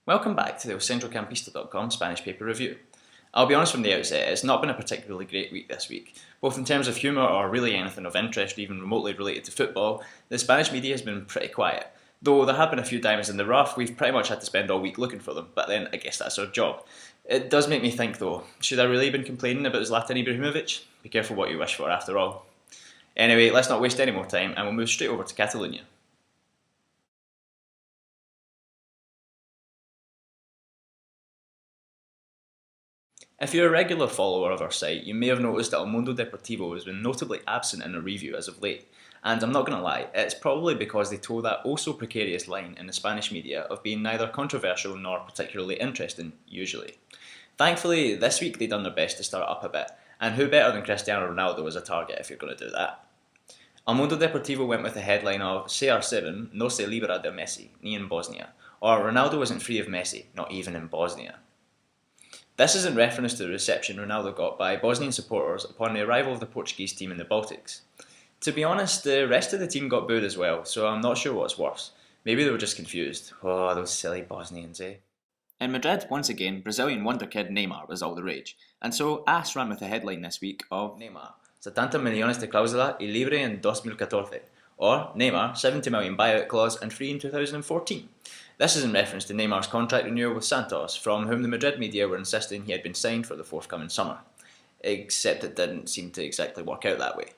Welcome back to the elcentrocampista.com Spanish paper review. I'll be honest from the outset, it's not been a particularly great week this week. Both in terms of humour or really anything of interest even remotely related to football, the Spanish media has been pretty quiet. Though there have been a few diamonds in the rough, we've pretty much had to spend all week looking for them, but then I guess that's our job. It does make me think though, should I really have been complaining about Zlatan Ibrahimovic? Be careful what you wish for after all. Anyway, let's not waste any more time and we'll move straight over to Catalonia. If you're a regular follower of our site, you may have noticed that El Mundo Deportivo has been notably absent in a review as of late. And I'm not going to lie, it's probably because they toe that oh so precarious line in the Spanish media of being neither controversial nor particularly interesting, usually. Thankfully, this week they've done their best to start up a bit, and who better than Cristiano Ronaldo as a target if you're going to do that? El Mundo Deportivo went with the headline of CR7 no se libra de Messi, ni en Bosnia, or Ronaldo isn't free of Messi, not even in Bosnia. This is in reference to the reception Ronaldo got by Bosnian supporters upon the arrival of the Portuguese team in the Baltics. To be honest, the rest of the team got booed as well, so I'm not sure what's worse. Maybe they were just confused. Oh, those silly Bosnians, eh? In Madrid, once again, Brazilian wonder kid Neymar was all the rage, and so AS ran with a headline this week of Neymar, 70 millones de cláusula y libre en 2014, or Neymar, 70 million buyout clause and free in 2014. This is in reference to Neymar's contract renewal with Santos, from whom the Madrid media were insisting he had been signed for the forthcoming summer. Except it didn't seem to exactly work out that way.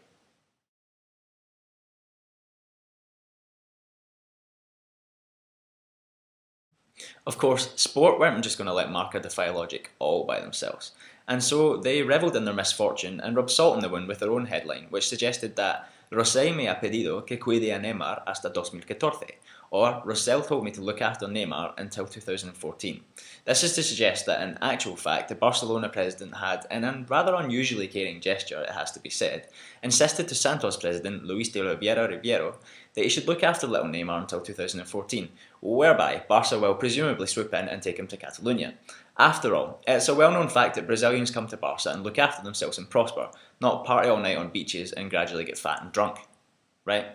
Of course, Sport weren't just going to let Marca defy logic all by themselves, and so they revelled in their misfortune and rubbed salt in the wound with their own headline, which suggested that Rosell me ha pedido que cuide a Neymar hasta 2014, or Rosell told me to look after Neymar until 2014. This is to suggest that in actual fact the Barcelona president had, in a rather unusually caring gesture it has to be said, insisted to Santos president Luis de Oliveira Ribeiro that he should look after little Neymar until 2014, whereby Barca will presumably swoop in and take him to Catalonia. After all, it's a well-known fact that Brazilians come to Barca and look after themselves and prosper, not party all night on beaches and gradually get fat and drunk. Right?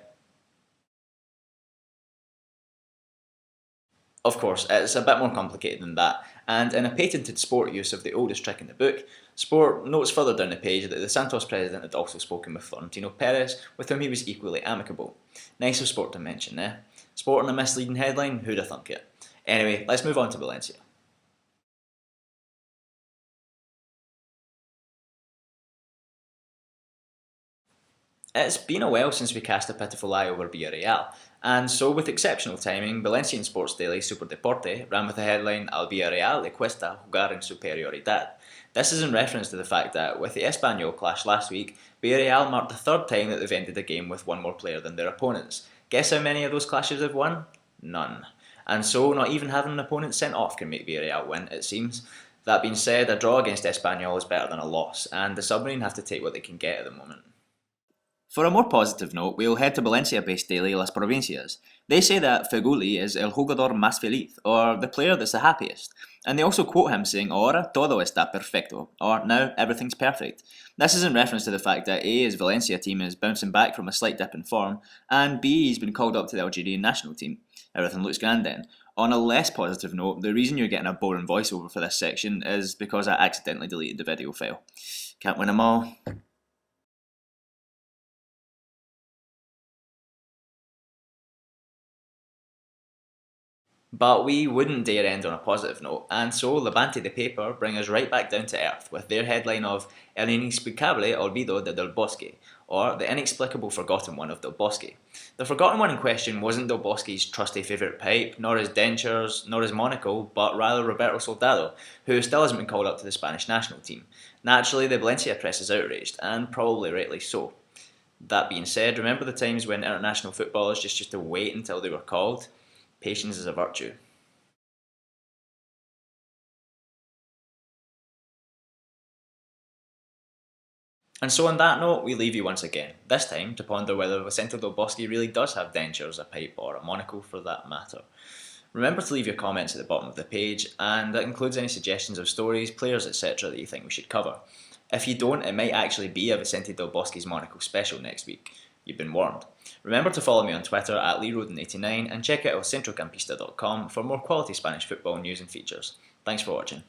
Of course, it's a bit more complicated than that, and in a patented Sport use of the oldest trick in the book, Sport notes further down the page that the Santos president had also spoken with Florentino Perez, with whom he was equally amicable. Nice of Sport to mention, eh? Sport on a misleading headline, who'd have thunk it? Anyway, let's move on to Valencia. It's been a while since we cast a pitiful eye over Villarreal, and so with exceptional timing, Valencian sports daily Superdeporte ran with the headline Al Villarreal le cuesta jugar en superioridad. This is in reference to the fact that with the Espanyol clash last week, Villarreal marked the third time that they've ended a game with one more player than their opponents. Guess how many of those clashes they've won? None. And so not even having an opponent sent off can make Villarreal win, it seems. That being said, a draw against Espanyol is better than a loss, and the Submarine have to take what they can get at the moment. For a more positive note, we'll head to Valencia-based daily Las Provincias. They say that Feguli is el jugador más feliz, or the player that's the happiest, and they also quote him saying ahora todo está perfecto, or now everything's perfect. This is in reference to the fact that A, his Valencia team is bouncing back from a slight dip in form, and B, he's been called up to the Algerian national team. Everything looks grand then. On a less positive note, the reason you're getting a boring voiceover for this section is because I accidentally deleted the video file. Can't win them all. But we wouldn't dare end on a positive note, and so Levante the paper bring us right back down to earth with their headline of El inexplicable olvido de Del Bosque, or the inexplicable forgotten one of Del Bosque. The forgotten one in question wasn't Del Bosque's trusty favourite pipe, nor his dentures, nor his monocle, but rather Roberto Soldado, who still hasn't been called up to the Spanish national team. Naturally, the Valencia press is outraged, and probably rightly so. That being said, remember the times when international footballers just used to wait until they were called? Patience is a virtue. And so on that note, we leave you once again, this time to ponder whether Vicente Del Bosque really does have dentures, a pipe, or a monocle for that matter. Remember to leave your comments at the bottom of the page, and that includes any suggestions of stories, players, etc. that you think we should cover. If you don't, it might actually be a Vicente Del Bosque's monocle special next week. You've been warned. Remember to follow me on Twitter at LeeRoden89 and check out elcentrocampista.com for more quality Spanish football news and features. Thanks for watching.